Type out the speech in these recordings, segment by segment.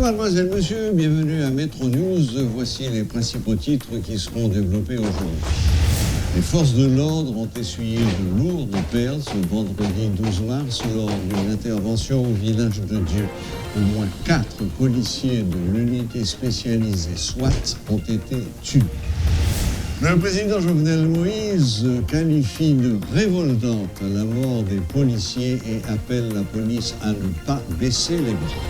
mademoiselle, monsieur, bienvenue à Métro News. Voici les principaux titres qui seront développés aujourd'hui. Les forces de l'ordre ont essuyé de lourdes pertes ce vendredi 12 mars lors d'une intervention au village de Dieu. Au moins 4 policiers de l'unité spécialisée SWAT ont été tués. Le président Jovenel Moïse qualifie de révoltante la mort des policiers et appelle la police à ne pas baisser les bras.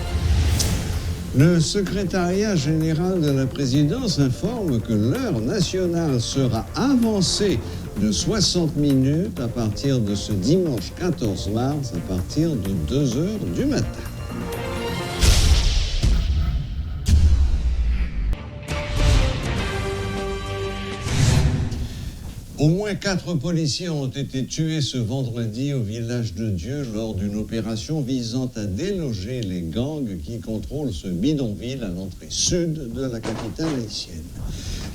Le secrétariat général de la présidence informe que l'heure nationale sera avancée de 60 minutes à partir de ce dimanche 14 mars à partir de 2 heures du matin. Au moins 4 policiers ont été tués ce vendredi au village de Dieu lors d'une opération visant à déloger les gangs qui contrôlent ce bidonville à l'entrée sud de la capitale haïtienne.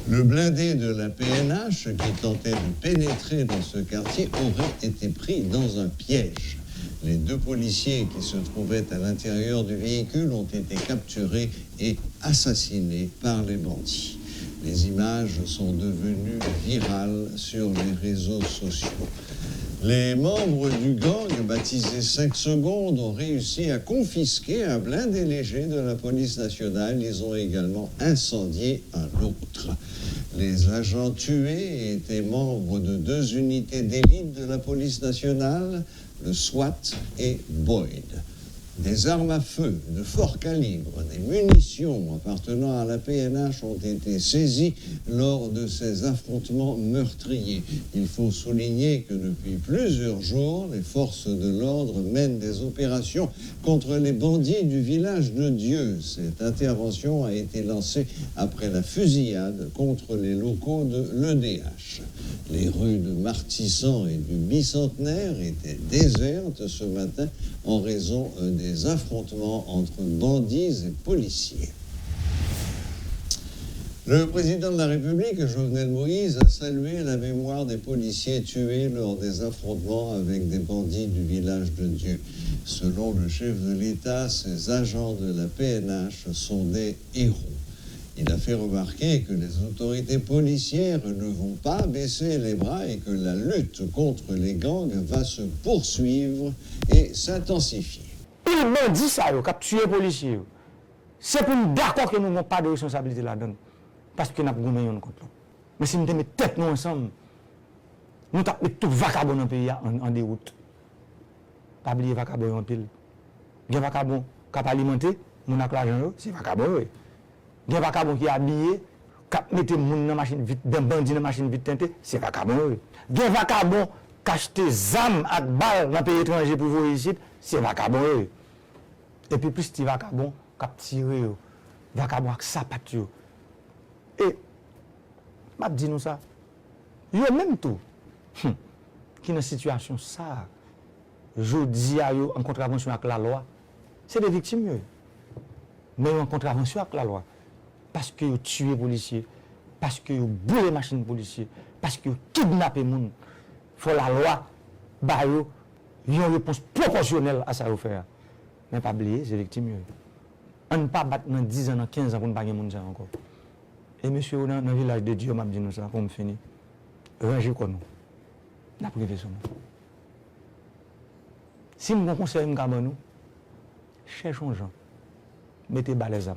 Le blindé de la PNH qui tentait de pénétrer dans ce quartier aurait été pris dans un piège. Les 2 policiers qui se trouvaient à l'intérieur du véhicule ont été capturés et assassinés par les bandits. Les images sont devenues virales sur les réseaux sociaux. Les membres du gang, baptisé 5 secondes, ont réussi à confisquer un blindé léger de la police nationale. Ils ont également incendié un autre. Les agents tués étaient membres de 2 unités d'élite de la police nationale, le SWAT et Boyd. Des armes à feu de fort calibre, des munitions appartenant à la PNH ont été saisies lors de ces affrontements meurtriers. Il faut souligner que depuis plusieurs jours, les forces de l'ordre mènent des opérations contre les bandits du village de Dieu. Cette intervention a été lancée après la fusillade contre les locaux de l'EDH. Les rues de Martissan et du Bicentenaire étaient désertes ce matin en raison des affrontements entre bandits et policiers. Le président de la République, Jovenel Moïse, a salué la mémoire des policiers tués lors des affrontements avec des bandits du village de Dieu. Selon le chef de l'État, ces agents de la PNH sont des héros. Il a fait remarquer que les autorités policières ne vont pas baisser les bras et que la lutte contre les gangs va se poursuivre et s'intensifier. Il m'a dit ça, qui a tué les policiers. C'est pour nous d'accord que nous n'avons pas de responsabilité là-dedans. Parce que nous avons gagné contre nous. Mais si nous mettons tête nous ensemble, nous avons mis tout vagabond dans le pays en déroute. Pas oublier vagabond en pile. Il y a vagabond qui a alimenté, nous avons l'argent, c'est vagabond. Il y a vagabond qui est habillé, qui mette moun dans la machine vite, des bandits dans la machine vite teintée, c'est vagabond. Il y a vagabond qui achète des armes avec balles dans le pays étranger pour vous ici, c'est vagabond. Et puis plus de vagabond qui a tiré, vagabond avec sapat. Et, je dis nous ça, il y a même tout, qui est dans situation ça, je dis à eux en contravention avec la loi, c'est des victimes, mais en contravention avec la loi. Parce que vous tuez les policiers, parce que vous boulez les machines policiers, parce que vous kidnappez les gens. Il faut la loi, bah, une réponse proportionnelle à ça vous faire. Mais pas oublier, c'est victime. On ne peut pas battre dans 10 ans, dans 15 ans pour ne pas gagner encore. Et monsieur, dans le village de Dieu, m'a dit nous ça, pour me finir. Rangez quoi nous. La privé sur nous. Si nous conseillons nous, cherchons gens. Mettez bas les âmes.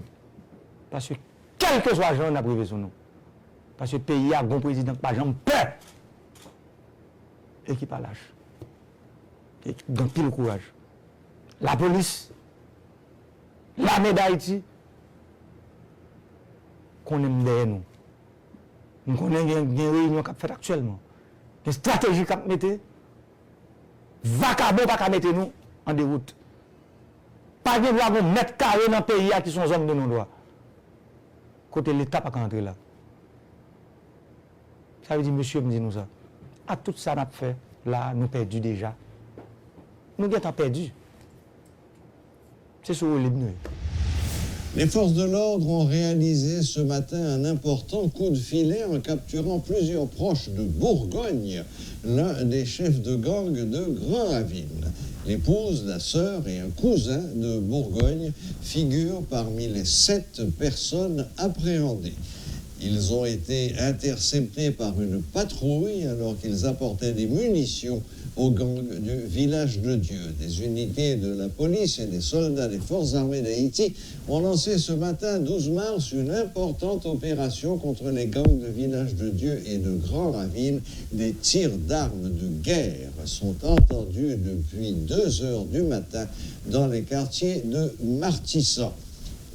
Parce que quel que soit gens, on a privé sur nous. Parce que le pays a un bon président, pas gens peur. Et qui pas lâche. Et qui donne pile courage. La police, l'armée d'Haïti, qu'on aime derrière nous. Nous connaissons une réunion qui est faite actuellement. Une stratégie qui est mise. Vacabon pas mettre nous en déroute. Pas de droit pour mettre carré dans le pays qui sont zones de non-droit. Côté l'État pas entrer là. Ça veut dire, monsieur me dit nous ça. À tout ça, nous fait, là, nous perdu déjà. Nous avons perdu. C'est sur le libre. Les forces de l'ordre ont réalisé ce matin un important coup de filet en capturant plusieurs proches de Bourgogne, l'un des chefs de gang de Grand-Ravine. L'épouse, la sœur et un cousin de Bourgogne figurent parmi les 7 personnes appréhendées. Ils ont été interceptés par une patrouille alors qu'ils apportaient des munitions au gang du Village de Dieu. Des unités de la police et des soldats des forces armées d'Haïti ont lancé ce matin, 12 mars, une importante opération contre les gangs de Village de Dieu et de Grand Ravine. Des tirs d'armes de guerre sont entendus depuis 2 heures du matin dans les quartiers de Martissa.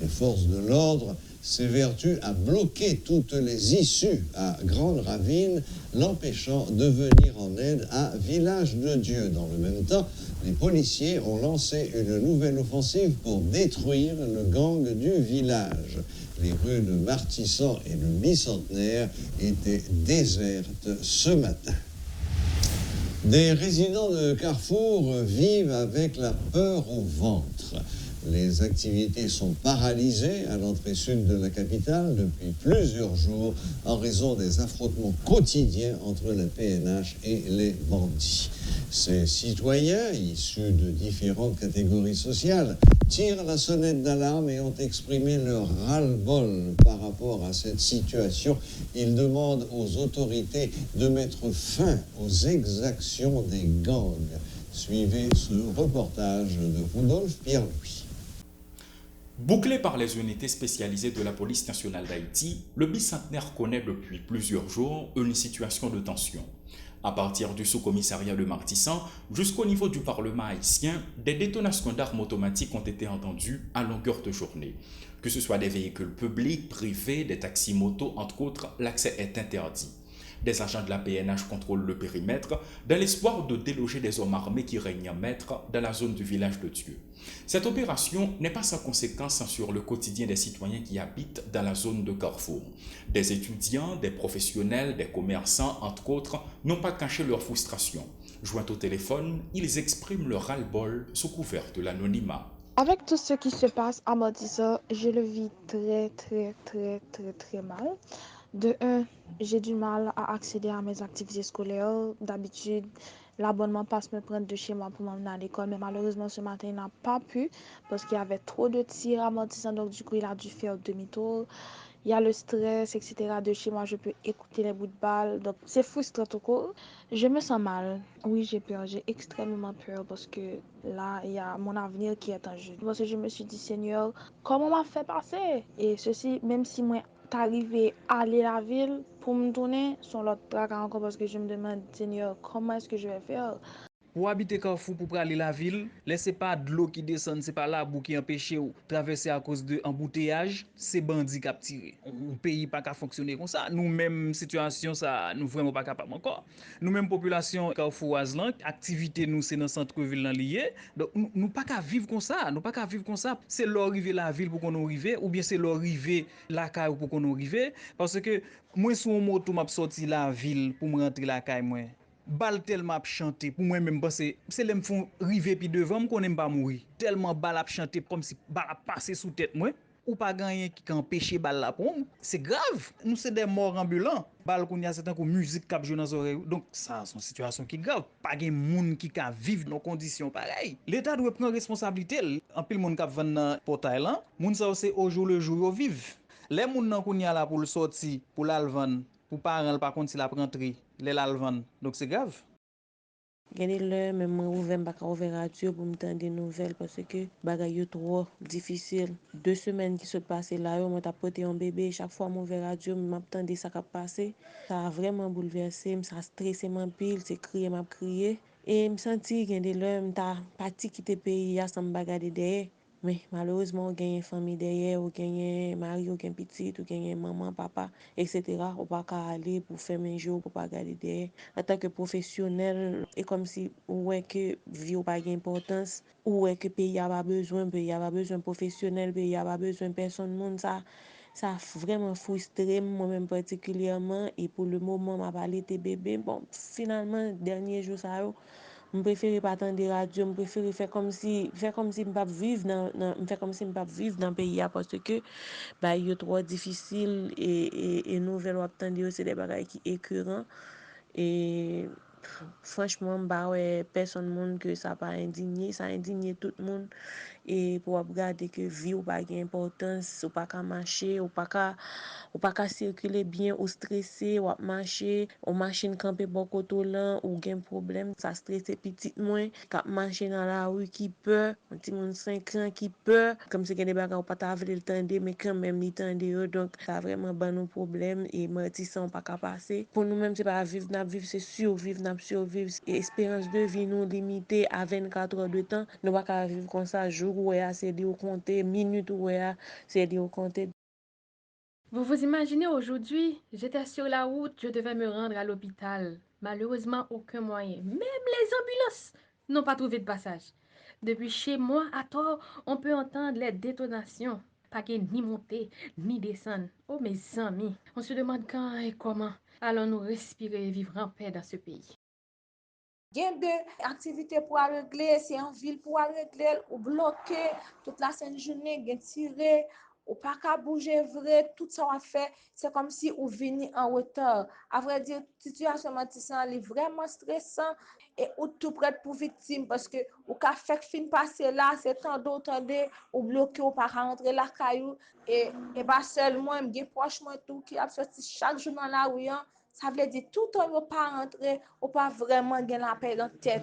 Les forces de l'ordre s'évertuent à bloquer toutes les issues à Grande Ravine, l'empêchant de venir en aide à Village de Dieu. Dans le même temps, les policiers ont lancé une nouvelle offensive pour détruire le gang du village. Les rues de Martissa et de Bicentenaire étaient désertes ce matin. Des résidents de Carrefour vivent avec la peur au ventre. Les activités sont paralysées à l'entrée sud de la capitale depuis plusieurs jours en raison des affrontements quotidiens entre la PNH et les bandits. Ces citoyens, issus de différentes catégories sociales, tirent la sonnette d'alarme et ont exprimé leur ras-le-bol par rapport à cette situation. Ils demandent aux autorités de mettre fin aux exactions des gangs. Suivez ce reportage de Rudolf Pierre-Louis. Bouclé par les unités spécialisées de la police nationale d'Haïti, le bicentenaire connaît depuis plusieurs jours une situation de tension. À partir du sous-commissariat de Martissan jusqu'au niveau du Parlement haïtien, des détonations d'armes automatiques ont été entendues à longueur de journée. Que ce soit des véhicules publics, privés, des taxis-motos, entre autres, l'accès est interdit. Des agents de la PNH contrôlent le périmètre dans l'espoir de déloger des hommes armés qui règnent maîtres dans la zone du Village de Dieu. Cette opération n'est pas sans conséquence sur le quotidien des citoyens qui habitent dans la zone de Carrefour. Des étudiants, des professionnels, des commerçants, entre autres, n'ont pas caché leur frustration. Joints au téléphone, ils expriment leur ras-le-bol sous couvert de l'anonymat. Avec tout ce qui se passe à Maudissa, je le vis très mal. De un, j'ai du mal à accéder à mes activités scolaires. D'habitude, l'abonnement passe me prendre de chez moi pour m'emmener à l'école, mais malheureusement, ce matin, il n'a pas pu parce qu'il y avait trop de tirs à Maudissa, donc du coup, il a dû faire demi-tour. Il y a le stress, etc. De chez moi, je peux écouter les bouts de balles. Donc, c'est frustrant tout court. Je me sens mal. Oui, j'ai peur. J'ai extrêmement peur parce que là, il y a mon avenir qui est en jeu. Parce que je me suis dit, Seigneur, comment m'a fait passer? Et ceci, même si moi, t'arrivé à aller à la ville pour me tourner, son l'autre traque encore parce que je me demande, Seigneur, comment est-ce que je vais faire? Pour habiter Carrefour, pour aller la ville, laissez pas de l'eau qui descend, c'est pas là bout qui empêche ou traverser à cause de embouteillage, c'est bandit qui a tiré. Un pays pas qu'à fonctionner comme ça. Nous même situation ça, nous vraiment pas capable encore. Nous même population Carrefour là, activité nous c'est dans centre-ville là lié. Donc nous pas qu'à vivre comme ça, nous pas qu'à vivre comme ça. C'est l'arrivée la ville pour qu'on arrive ou bien c'est l'arrivée la caille pour qu'on arrive parce que moi sur un moto m'a sorti la ville pour me rentrer la caille moi. Bal tellement ap chante pour moi même penser c'est les me font river puis devant me connais pas mourir tellement bal ap chante comme si bal ap passer sous tête moi ou pas gagner qui empêcher bal la pour c'est grave nous c'est des morts ambulants bal qu'on y a c'est un musique cap jouer dans oreilles donc ça c'est une situation qui grave pas gen monde qui ka vivre dans conditions pareilles l'état doit prendre responsabilité en pile monde cap vendre dans portail là monde ça c'est au jour le jour yo vivre les moun nan koun ya la pour le sorti pour la vendre pour parents par contre si la rentrer les la vendre donc c'est grave. Gade lè, men mwen ouvem baka ouve radio pou m'tan de nouvel parce que bagay yo trop difficile. 2 semaines qui se passe là, yo mwen tap pote yon bébé, chaque fois m'ouve radio, m'ap tande ça kap passe. Ça a vraiment bouleversé, ça stressé man pile, c'est crier m'a crié. Et me senti gade lè, m'ta pati kite pays ya sans m'bagade derrière. Mais malheureusement, on gagne famille derrière, on gagne mari, on gagne petit, on gagne maman, papa, etc. On pas qu'à aller pour faire mes jours, pour pas garder derrière. En tant que professionnel, c'est comme si ouais que vie n'a pas d'importance, ou ouais que pays a pas besoin, pays a pas besoin de professionnel, pays a pas besoin de personne, monde ça a vraiment frustré moi-même particulièrement et pour le moment m'a parlé de bébé bon finalement dernier jour ça je préfère pas attendre radio, je préfère faire comme si m'pas vivre faire comme si m'pas vivre dans pays parce que bah il est trop difficile et nouvelle ou attendre c'est des bagages qui écœurant et franchement, bah ouais, personne monde que ça pas indigné, ça indigné tout le monde. Et pour regarder que vie ou pas gain importance, ou pas qu'à marcher, ou pas qu'à circuler bien, ou stressé, ou à marcher, ou machine camper bon côté là, ou gain problème, ça stressé petit moins, qu'à marcher dans la rue qui peur, un petit monde 5 ans qui peur, comme c'est que des bagages ou pas t'avait le tendre, mais quand même il tendre, donc ça vraiment ban nos problèmes et mortissant pas qu'à passer. Pour nous même c'est pas vivre, n'a vivre c'est survivre, n'a survivre, et espérance de vie nous limitée à 24 heures de temps, nous pas qu'à vivre comme ça jour où c'est dit au compter, minute où c'est dit au compter. Vous vous imaginez aujourd'hui, j'étais sur la route, je devais me rendre à l'hôpital. Malheureusement, aucun moyen. Même les ambulances n'ont pas trouvé de passage. Depuis chez moi, à tort, on peut entendre les détonations. Pas qu'il ni monter, ni descendre. Oh mes amis, on se demande quand et comment allons-nous respirer et vivre en paix dans ce pays. Gen de activité pour régler, c'est en ville pour régler, ou bloquer toute la scène journée, gen tiré, ou pas qu'à bouger vrai, tout ça on fait, c'est comme si on venait en retard. À vrai dire, situation matissant est vraiment stressant et ou tout prêt pour victime parce que ou ka fait fin passer là, c'est tant d'autres ou bloqué ou pas rentrer la caillou et pas seulement m'gé proche moi tout qui a sorti chaque jour dans la rue. Ça veut dire tout le temps pas rentrer ou pas vraiment gagner la paix dans tête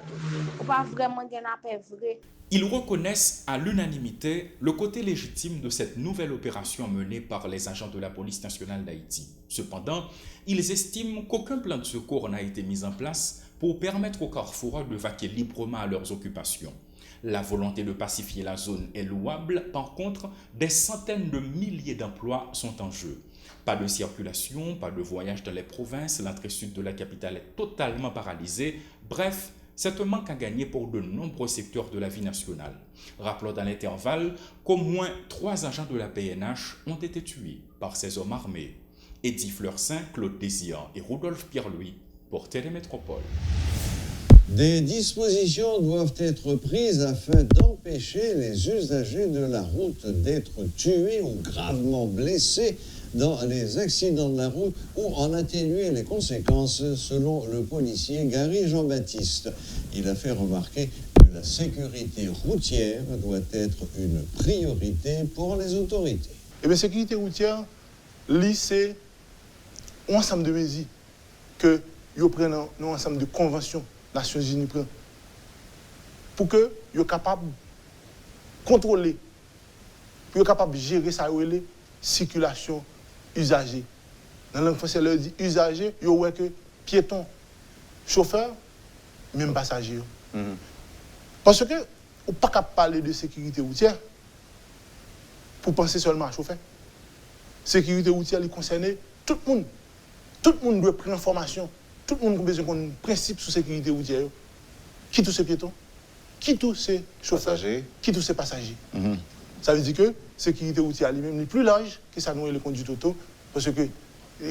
ou pas vraiment gagner la paix vrai. Ils reconnaissent à l'unanimité le côté légitime de cette nouvelle opération menée par les agents de la police nationale d'Haïti. Cependant, ils estiment qu'aucun plan de secours n'a été mis en place pour permettre aux carrefoureurs de vaquer librement à leurs occupations. La volonté de pacifier la zone est louable, par contre, des centaines de milliers d'emplois sont en jeu. Pas de circulation, pas de voyage dans les provinces, l'entrée sud de la capitale est totalement paralysée. Bref, c'est un manque à gagner pour de nombreux secteurs de la vie nationale. Rappelons dans l'intervalle qu'au moins 3 agents de la PNH ont été tués par ces hommes armés. Eddy Fleursin, Claude Désian et Rodolphe Pierre-Louis pour Télémétropole. Des dispositions doivent être prises afin d'empêcher les usagers de la route d'être tués ou gravement blessés dans les accidents de la route ou en atténuer les conséquences, selon le policier Gary Jean-Baptiste. Il a fait remarquer que la sécurité routière doit être une priorité pour les autorités. Eh bien, sécurité routière, c'est un ensemble de mesures que ils prennent un ensemble de conventions Nations Unies pour que ils soient capables de contrôler, pour être capables de gérer sa circulation usagers. Dans la langue française, leur dit usagers, ils voient que piétons, chauffeurs, même passagers. Parce que on ne peut pas parler de sécurité routière pour penser seulement à chauffeur. Sécurité routière, il concerne tout le monde. Tout le monde doit prendre formation. Tout le monde a besoin d'un principe sur la sécurité routière. Qui tous ces piétons? Qui tous ces chauffeurs? Qui tous ces passagers? Ça veut dire que la sécurité routière elle-même est plus large que ça nous les conduites auto. Parce que,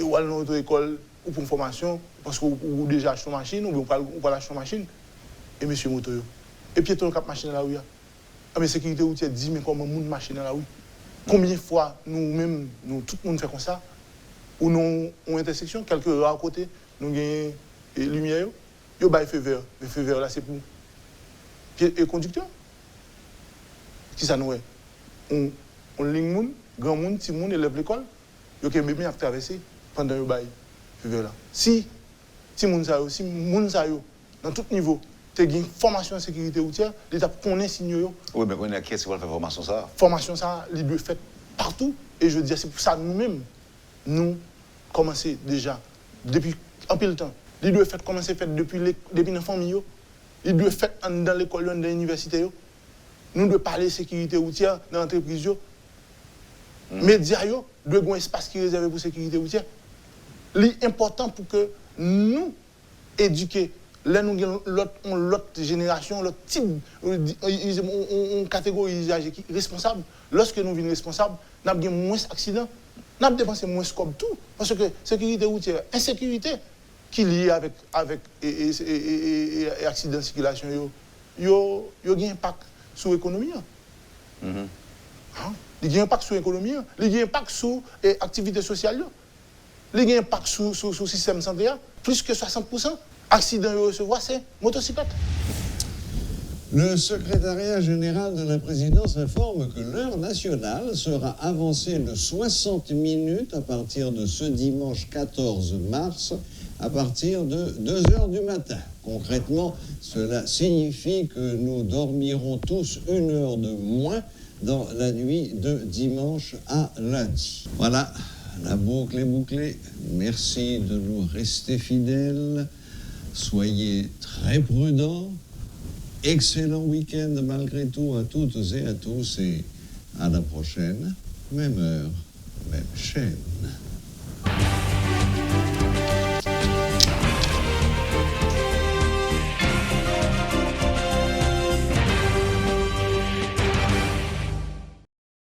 ou à notre école, ou pour une formation, parce qu'on a déjà acheté une machine, ou on va acheter une machine, et monsieur moto. Et piéton qui a machine dans la rue. Mais la sécurité routière dit, mais comment on machine dans la rue? Combien de fois nous-mêmes, tout le monde fait comme ça? Ou nous, en intersection, quelques heures à côté, nous avons des lumières, nous avons des feux verts. Les feux verts là, c'est pour les conducteurs. Qui ça nous est? On ligne, grand monde, petit monde, élève l'école, ils ont bien traversé pendant le bail. Feux verts là. Si monde ça, dans tout niveau, tu as une formation en sécurité routière, l'État connaît signaux. Oui, mais connaît qui est-ce qui va faire formation ça? Formation ça, il doit faire partout. Et je veux dire, c'est pour ça nous-mêmes, nous commençons déjà, depuis un peu de temps. Il doit faire commencer à faire depuis les familles. Il doit faire dans l'école, dans l'université. Nous devons parler de sécurité routière dans l'entreprise. Médias doivent avoir un espace qui est réservé pour la sécurité routière. C'est important pour que nous éduquions. Là, nous avons l'autre génération, l'autre type, on catégorie d'usagers responsables. Lorsque nous sommes responsables, nous avons moins d'accidents, nous avons dépensé moins comme tout. Parce que sécurité routière, insécurité qui est liée avec accidents de circulation, il y a un impact sur l'économie. Il y a un impact sur l'économie, il y a un impact sur l'activité sociale, il y a un impact sur le système santé, plus que 60%. accident yo recevoir, c'est motocyclette. Le secrétariat général de la présidence informe que l'heure nationale sera avancée de 60 minutes à partir de ce dimanche 14 mars, à partir de 2 heures du matin. Concrètement, cela signifie que nous dormirons tous 1 heure de moins dans la nuit de dimanche à lundi. Voilà, la boucle est bouclée. Merci de nous rester fidèles. Soyez très prudents. Excellent week-end malgré tout à toutes et à tous et à la prochaine, même heure, même chaîne.